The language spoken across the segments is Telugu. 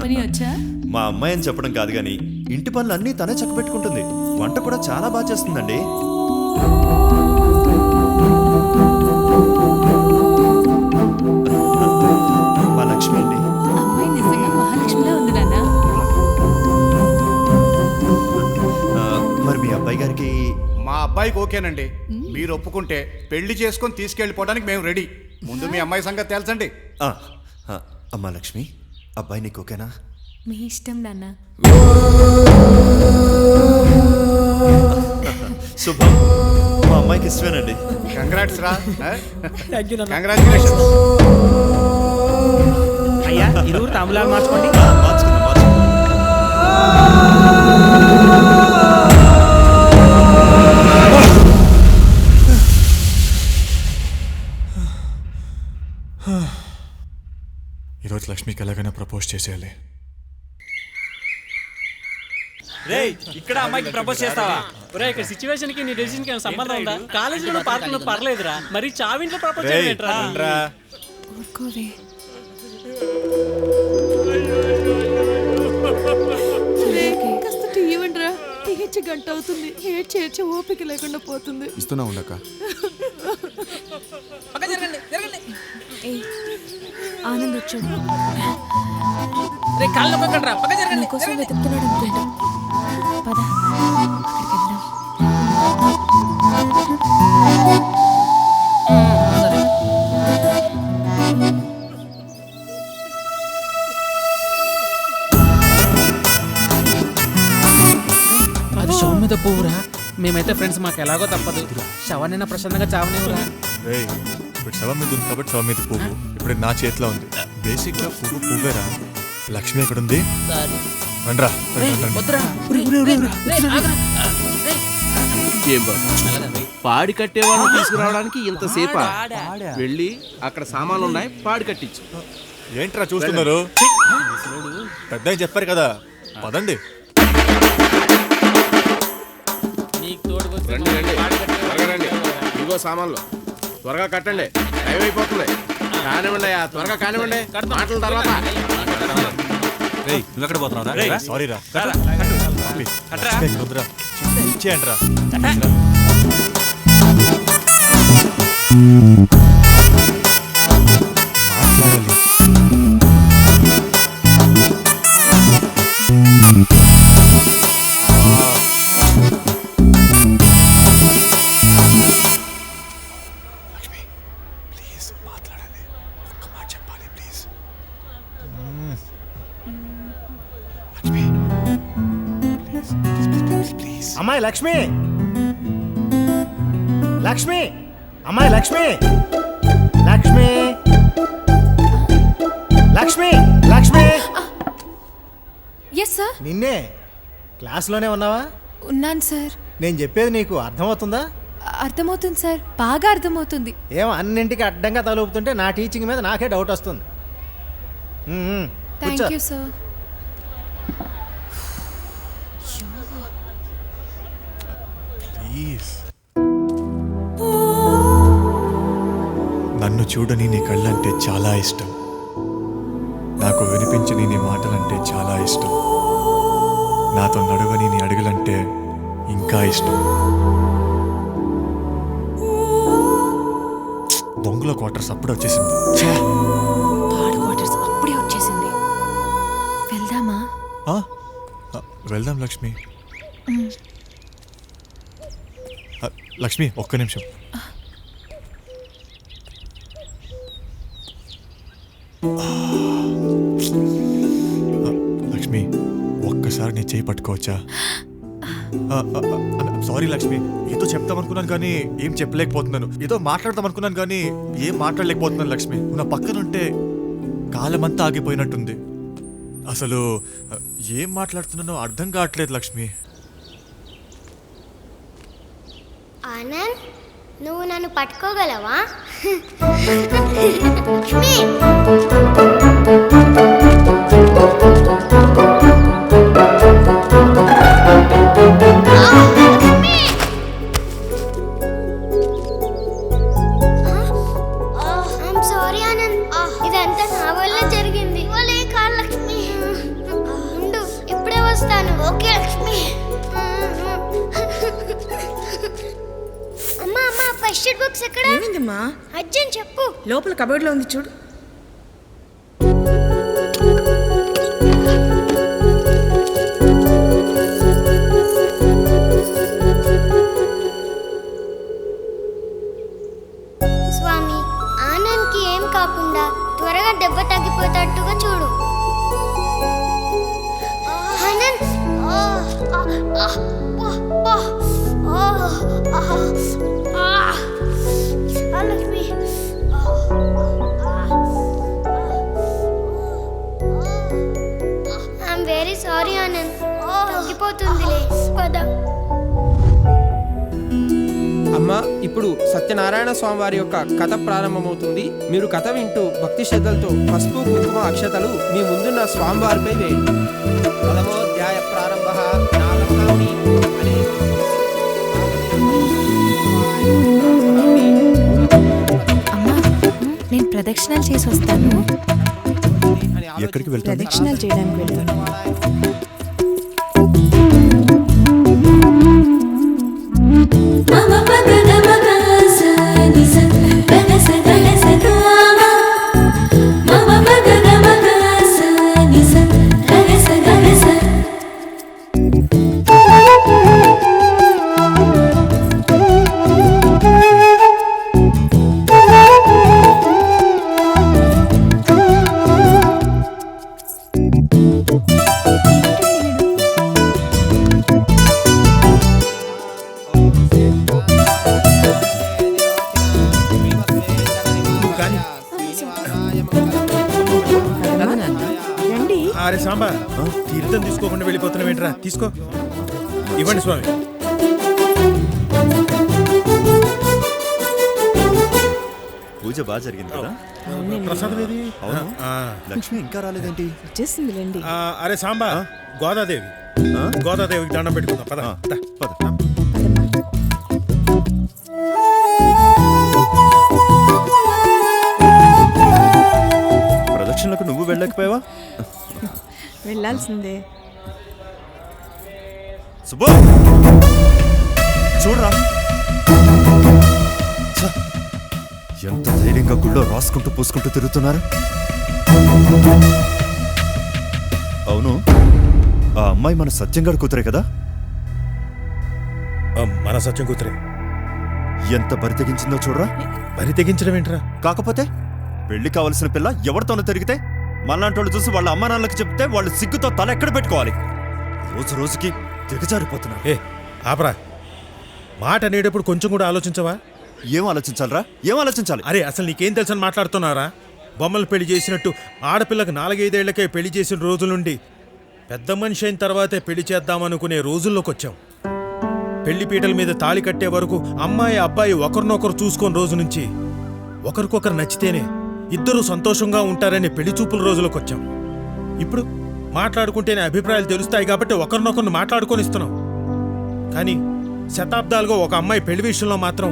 పని వచ్చా? మా అమ్మాయి అని చెప్పడం కాదు కానీ ఇంటి పనులు అన్నీ తనే చక్కబెట్టుకుంటుంది. వంట కూడా చాలా బాగా చేస్తుందండి. మా లక్ష్మి అండి. అమ్మాయి నిజంగా మహాలక్ష్మిలా ఉంది నాన్న. మరి మీ అబ్బాయి గారికి? మా అబ్బాయికి ఓకేనండి. మీరు ఒప్పుకుంటే పెళ్లి చేసుకొని తీసుకెళ్ళిపోవడానికి మేము రెడీ. ముందు మీ అమ్మాయి సంగతి తెలుసండి. అమ్మా లక్ష్మి, అబ్బాయి నీకు ఓకేనా? మీ ఇష్టం నాన్న. శుభం, మా అమ్మాయికి ఇష్టమేనండి. కంగ్రాట్స్ రా. కంగ్రాచులేషన్స్. అయ్యా ఇరువురు తాంబూలాలు మార్చుకోండి. మార్చుకుందాం. ఈరోజు లక్ష్మికి ఎలాగైనా ప్రపోజ్ చేసేయాలి. రేయ్ ఇక్కడ అమ్మాయికి ప్రపోజ్ చేస్తావా? ఒరే ఇక్కడ సిచువేషన్ కి నీ డెసిషన్ కి సంబంధం ఉందా? కాలేజీలో పార్కులో పర్లేదురా, మరి చావింట్లో ప్రపోజ్ చేయలేట్రా? ఊరుకోవే. కాస్త టీ ఇవ్వండి రా. టీహెచ్ గంట అవుతుంది. ఏడ్ చేర్చి ఓపిక లేకుండా పోతుంది. ఇస్తున్నా ఉండక. ఆనంద్ వచ్చాడు. జరగండి. కోసం వెతుకుతున్నాడు అనుకుంటా. పద అక్కడికి వెళ్దాం. అది శవం మీద పోవురా. మేమైతే ఫ్రెండ్స్, మాకు ఎలాగో తప్పదు. శవాన్నైనా ప్రశాంతంగా చావనేవురా. ఇప్పుడు శవం మీద ఉంది కాబట్టి శవం మీద పువ్వు ఇప్పుడు నా చేతిలో ఉంది. బేసిక్ గా పువ్వేరా. లక్ష్మి ఎక్కడ ఉంది? పాడి కట్టేవాళ్ళని తీసుకురావడానికి ఇంతసేపా? వెళ్ళి అక్కడ సామాన్లు ఉన్నాయి, పాడి కట్టించు. ఏంట్రా చూస్తున్నారు? పెద్ద చెప్పారు కదా, పదండి. రండి రండి, త్వరగా రండి. ఇదిగో సామాన్లు, త్వరగా కట్టండి. టైం అయిపోతుంది. కానివ్వండి, త్వరగా కానివ్వండి. మాటల తర్వాత. నువ్వెక్కడ పోతున్నావురా? సారీ రా. ఇచ్చేయండి రా. అమ్మాయి లక్ష్మి, లక్ష్మి, అమ్మాయి లక్ష్మి, లక్ష్మి, లక్ష్మి, లక్ష్మి. Yes sir. నిన్నే. క్లాస్లోనే ఉన్నావా? ఉన్నాను సార్. నేను చెప్పేది నీకు అర్థమవుతుందా? అర్థమవుతుంది సార్, బాగా అర్థమవుతుంది. ఏం అన్నింటికి అడ్డంగా తలుపుతుంటే నా టీచింగ్ మీద నాకే డౌట్ వస్తుంది. Thank you sir. నన్ను చూడని నీ కళ్ళంటే చాలా ఇష్టం. నాకు వినిపించని నీ మాటలంటే చాలా ఇష్టం. నాతో నడవని నీ అడుగులంటే ఇంకా ఇష్టం. బొంగులో క్వార్టర్స్ అప్పుడే వచ్చేసింది. అప్పుడే వచ్చేసింది. వెళ్దామా? వెళ్దాం లక్ష్మి. లక్ష్మి ఒక్క నిమిషం. లక్ష్మి ఒక్కసారి నీ చేయి పట్టుకోవచ్చా? సారీ లక్ష్మి, ఏదో చెప్తాం అనుకున్నాను కానీ ఏం చెప్పలేకపోతున్నాను. ఏదో మాట్లాడతాం అనుకున్నాను కానీ ఏం మాట్లాడలేకపోతున్నాను. లక్ష్మి నువ్వు నా పక్కనుంటే కాలమంతా ఆగిపోయినట్టుంది. అసలు ఏం మాట్లాడుతున్నానో అర్థం కావట్లేదు లక్ష్మి. ఆనంద్, నువ్వు నన్ను పట్టుకోగలవా? సారీ ఆనంద్, ఇదంతా నా వల్ల జరిగింది. లక్ష్మి టెక్స్ట్ బుక్స్ ఎక్కడ? ఏమైందమ్మా? అర్జున్ చెప్పు. లోపల కబోర్డ్లో ఉంది చూడు. స్వామి, ఆనంద్కి ఏం కాకుండా త్వరగా దెబ్బ తగ్గిపోయేటట్టుగా చూడు. Anand, Lakshmi, I'm very sorry Anand. తగ్గిపోతుందిలే కదా. అమ్మ, ఇప్పుడు సత్యనారాయణ స్వామి వారి యొక్క కథ ప్రారంభమవుతుంది. మీరు కథ వింటూ భక్తి శ్రద్ధలతో పసుపు కుంకుమ అక్షతలు మీ ముందున్న స్వామివారిపై వేయండి. పదమోధ్యాయ ప్రారంభ. అమ్మా, నేను ప్రదక్షిణాలు చేసి వస్తాను. ఎక్కడికి వెళ్తాను? ప్రదక్షిణాలు చేయడానికి వెళ్తాను. అరే సాంబా, తీర్థం తీసుకోకుండా వెళ్ళిపోతున్నావేంట్రా? తీసుకో, ఇవ్వండి స్వామి. పూజ బాగా జరిగింది కదా? ప్రసాదం ఏది? అవును. లక్ష్మి ఇంకా రాలేదేంటి? వచ్చేసిందిలేండి. అరే సాంబా, గోదాదేవి, గోదాదేవికి దండం పెట్టుకుందాం. పద పద. ప్రదక్షిణలకు నువ్వు వెళ్ళకపోయావా? వెళ్ళాల్సిందే. సుబ్బు, చూడరా, ఎంత ధైర్యంగా గుళ్ళో రాసుకుంటూ పూసుకుంటూ తిరుగుతున్నారు. అవును, ఆ అమ్మాయి మన సత్యంగాడు కూతురే కదా? మన సత్యం కూతురే. ఎంత బరి తెగించిందో చూడరా. బరి తెగించడం ఏంట్రా? కాకపోతే పెళ్లి కావలసిన పిల్ల ఎవరితోనో తిరిగితే మనలాంటి చూసి వాళ్ళ అమ్మా నాన్నలకు చెప్తే వాళ్ళు సిగ్గుతో తల ఎక్కడ పెట్టుకోవాలి. రోజు రోజుకి దిగజారిపోతున్నారు. ఏ ఆపరా, మాట అనేటప్పుడు కొంచెం కూడా ఆలోచించవా? ఏం ఆలోచించాలరా? ఏం ఆలోచించాలి? అరే అసలు నీకేం తెలుసని మాట్లాడుతున్నారా? బొమ్మలు పెళ్లి చేసినట్టు ఆడపిల్లకు 4-5 ఏళ్లకే పెళ్లి చేసిన రోజుల నుండి పెద్ద మనిషి అయిన తర్వాతే పెళ్లి చేద్దామనుకునే రోజుల్లోకి వచ్చాం. పెళ్లి పీటల మీద తాళి కట్టే వరకు అమ్మాయి అబ్బాయి ఒకరినొకరు చూసుకొని రోజు నుంచి ఒకరికొకరు నచ్చితేనే ఇద్దరూ సంతోషంగా ఉంటారనే పెళ్లి చూపుల రోజులకు వచ్చాం. ఇప్పుడు మాట్లాడుకుంటేనే అభిప్రాయాలు తెలుస్తాయి కాబట్టి ఒకరినొకరిని మాట్లాడుకొని ఇస్తున్నాం. కానీ శతాబ్దాలుగా ఒక అమ్మాయి పెళ్లి విషయంలో మాత్రం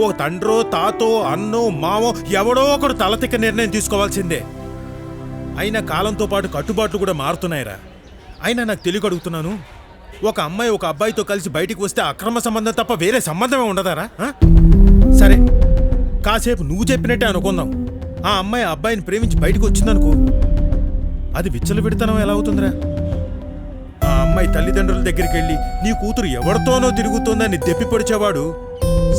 ఓ తండ్రో తాతో అన్నో మావో ఎవడో ఒకడు తలతిక్క నిర్ణయం తీసుకోవాల్సిందే. అయినా కాలంతో పాటు కట్టుబాట్లు కూడా మారుతున్నాయిరా. అయినా నాకు తెలియక అడుగుతున్నాను, ఒక అమ్మాయి ఒక అబ్బాయితో కలిసి బయటికి వస్తే అక్రమ సంబంధం తప్ప వేరే సంబంధమే ఉండదారా? సరే, కాసేపు నువ్వు చెప్పినట్టే అనుకుందాం. ఆ అమ్మాయి అబ్బాయిని ప్రేమించి బయటకు వచ్చిందనుకో, అది విచ్చలవిడితనం ఎలా అవుతుందిరా? ఆ అమ్మాయి తల్లిదండ్రుల దగ్గరికి వెళ్ళి నీ కూతురు ఎవరితోనో తిరుగుతోందని దెప్పి పొడిచేవాడు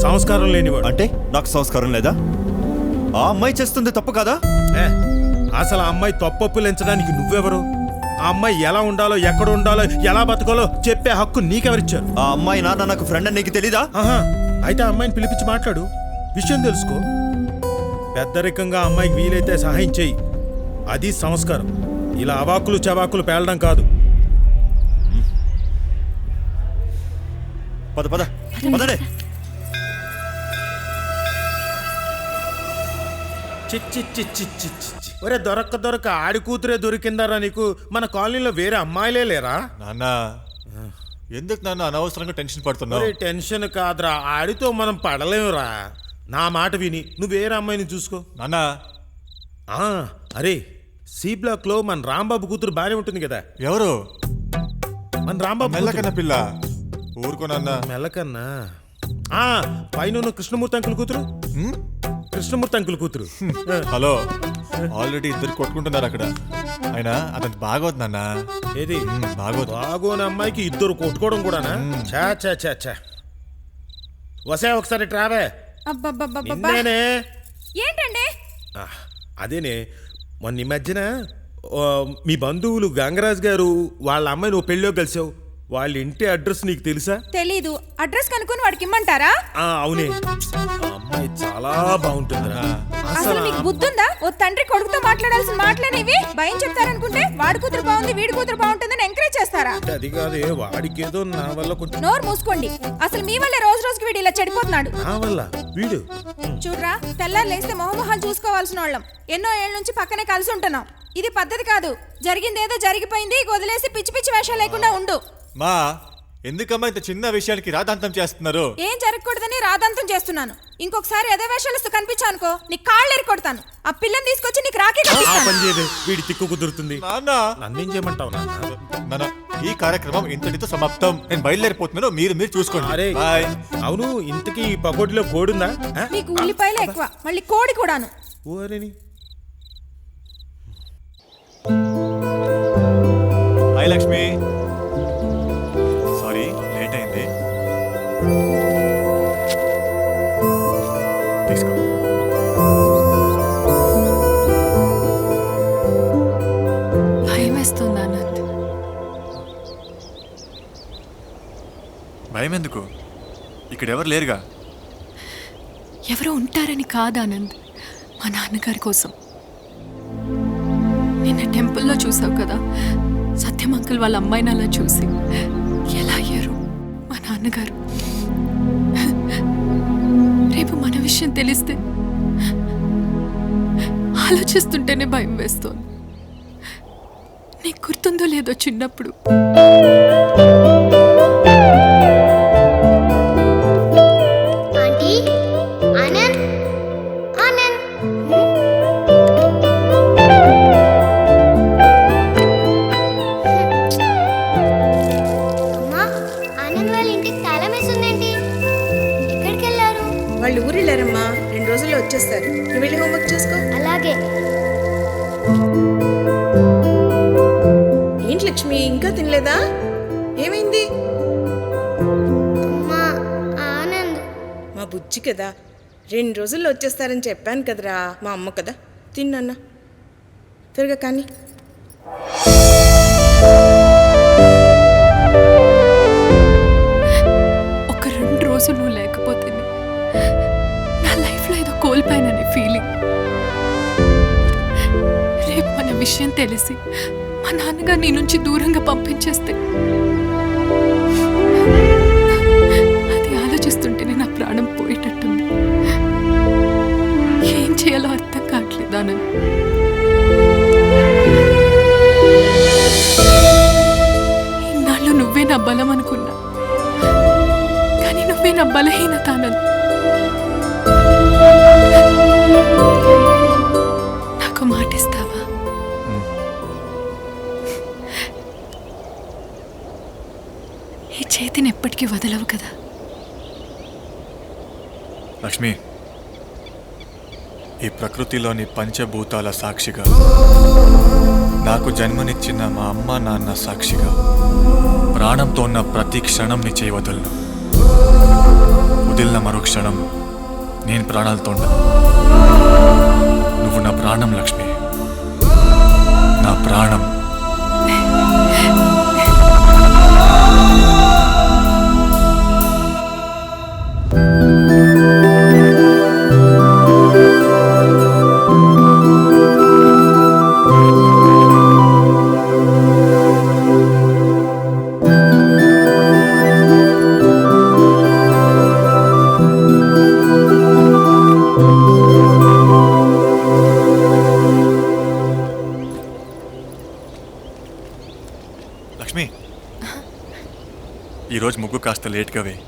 సంస్కారం లేనివాడు. అంటే నాకు సంస్కారం లేదా? ఆ అమ్మాయి చేస్తుంది తప్పు కదా? అసలు ఆ అమ్మాయి తప్పొప్పులు ఎంచడానికి నువ్వెవరు? ఆ అమ్మాయి ఎలా ఉండాలో, ఎక్కడ ఉండాలో, ఎలా బతకాలో చెప్పే హక్కు నీకెవరిచ్చారు? ఆ అమ్మాయి నాన్న నాకు ఫ్రెండ్ అని నీకు తెలీదా? అయితే ఆ అమ్మాయిని పిలిపించి మాట్లాడు, విషయం తెలుసుకో. పెద్దరికంగా అమ్మాయికి వీలైతే సహాయం చెయ్యి, అది సంస్కారం. ఇలా అవాకులు చవాకులు పేలడం కాదు. పద పద పదడే. ఒరే దొరక్క ఆడి కూతురే దొరికిందారా నీకు? మన కాలనీలో వేరే అమ్మాయిలే లేరా? నాన్న, ఎందుకు నాన్న అనవసరంగా టెన్షన్ పడుతున్నావు? టెన్షన్ కాదురా, ఆడితో మనం పడలేమురా. నా మాట విని నువ్వు వేరే అమ్మాయిని చూసుకో నాన్న. అరే, సి బ్లాక్ లో మన రాంబాబు కూతురు బానే ఉంటుంది కదా. ఎవరు? మన రాంబాబు మెల్లకన్నా పిల్ల. ఊరుకో నాన్న. మెల్లకన్నా ఆ పైన కృష్ణమూర్తి అంకుల్ కూతురు కృష్ణమూర్తి అంకుల్ కూతురు హలో ఆల్రెడీ ఇద్దరు కొట్టుకుంటున్నారు అక్కడ అయినా అతను బాగోదు నాన్న. ఏది బాగోదు. బాగోని అమ్మాయికి ఇద్దరు కొట్టుకోవడం కూడానా? చా చా చా చా వసే ఒకసారి ట్రావే నిన్నేనే. ఏంటండి అదేనే మొన్న ఈ మధ్యన మీ బంధువులు గంగరాజ్ గారు వాళ్ళ అమ్మాయి నువ్వు పెళ్ళిలో కలిసావు. వాళ్ళ ఇంటి అడ్రస్ నీకు తెలుసా? తెలీదు. అడ్రస్ కనుక్కొని వాడికి ఇమ్మంటారా? అవునే, ఆ అమ్మాయి చాలా బాగుంటుందిరా. అసలు మీకు బుద్ధుందా? ఓ తండ్రి కొడుకుతో మాట్లాడాల్సిన మాటలేనివి భయం చెప్తారనుకుంటే వాడి కూతురు బాగుంది వీడి కూతురు బాగుంటుందని ఎంకరేజ్ చేస్తారా? అది కాదే, వాడికి ఏదో నా వల్ల కొంచెం. నోరు మూసుకోండి. అసలు మీ వల్లే రోజు రోజుకి వీడు ఇలా చెడిపోతున్నాడు. నా వల్ల వీడు చూడరా, తెల్లారు లేస్తే మొహమొహాలు చూసుకోవాల్సిన వాళ్ళం ఎన్నో ఏళ్ళ నుంచి పక్కనే కలిసి ఉంటున్నాం. ఇది పద్ధతి కాదు. జరిగిందేదో జరిగిపోయింది, వదిలేసి పిచ్చి పిచ్చి వేషాలు లేకుండా ఉండు. మా ఎందుకమ్మా ఇంత చిన్న విషయానికి రాధాంతం చేస్తున్నారు? ఏం జరగకూడదని రాదంతం చేస్తున్నాను. ఇంకొకసారి అదే వేషాలు కనిపించానుకో నీ కాళ్ళు ఎరుకొడతాను. ఆ పిల్లని తీసుకొచ్చి నీకు రాఖీ కట్టిస్తాను. పని చేయదే, వీడి తిక్కు కుదురుతుంది. నాన్న నన్నేం చేయమంటావు నాన్న? నాన్న ఈ కార్యక్రమం ఇంతటితో సమాప్తం. నేను బయలుదేరిపోతున్నాను. మీరు చూసుకోండి. అరే బాయ్. అవును, ఇంతకీ ఈ పకోడీలో కోడుందా? నీకు ఉల్లిపాయలు ఎక్కువ, మళ్ళీ కోడి కూడాను. ఓరేని హాయ్ లక్ష్మి, సారీ లేట్ అయింది. తీసుకో. భయం వేస్తుంది ఆనంద్. భయం ఎందుకు? ఇక్కడ ఎవరు లేరుగా. ఎవరో ఉంటారని కాదు ఆనంద్, మా నాన్నగారి కోసం. నిన్న టెంపుల్లో చూసావు కదా, సత్యం అంకుల్ వాళ్ళ అమ్మాయిని అలా చూసి ఎలా అయ్యారు మా నాన్నగారు. రేపు మన విషయం తెలిస్తే ఆలోచిస్తుంటేనే భయం వేస్తోంది. నీకు గుర్తుందో లేదో చిన్నప్పుడు ఆంటీ ఆనంద్ ఆనంద్ అమ్మా, ఆనంద్ వాళ్ళ ఇంటికి తాళం వేసిందేంటి? ఎక్కడికి వెళ్ళారు? వాళ్ళు ఊరెళ్ళారమ్మా, 2 రోజుల్లో వచ్చేస్తారు. నువ్వు వెళ్ళి హోంవర్క్ చేసుకో. అలాగే. ఏంటి లక్ష్మి, ఇంకా తినలేదా? ఏమైంది? అమ్మా, ఆనంద్ మా బుజ్జి కదా, 2 రోజుల్లో వచ్చేస్తారని చెప్పాను కదరా. మా అమ్మ కదా, తిన్నా త్వరగా కానీ. ఒక 2 రోజులు లేకపోతే నా లైఫ్లో ఏదో కోల్పోయాననే ఫీలింగ్. రేపు మన విషయం తెలిసి మా నాన్నగారు నీ నుంచి దూరంగా పంపించేస్తే అది ఆలోచిస్తుంటేనే నా ప్రాణం పోయేటట్టుంది. ఏం చేయాలో అర్థం కావట్లేదు ఆనంద్. ఇన్నాళ్ళు నువ్వే నా బలం అనుకున్నా, కానీ నువ్వే నా బలహీనత ఆనంద్. నాకు మాటిస్తావా? ఈ చేతిని ఎప్పటికీ వదలవు కదా. లక్ష్మి, ఈ ప్రకృతిలోని పంచభూతాల సాక్షిగా, నాకు జన్మనిచ్చిన మా అమ్మ నాన్న సాక్షిగా, ప్రాణంతో ఉన్న ప్రతి క్షణం నీ చేయి వదలను. వదిలిన మరో క్షణం నేను ప్రాణాలతో ఉండను. నువ్వు నా ప్రాణం లక్ష్మి, నా ప్రాణం. లక్ష్మి, ఈరోజు ముగ్గు కాస్త లేట్గా వేయి.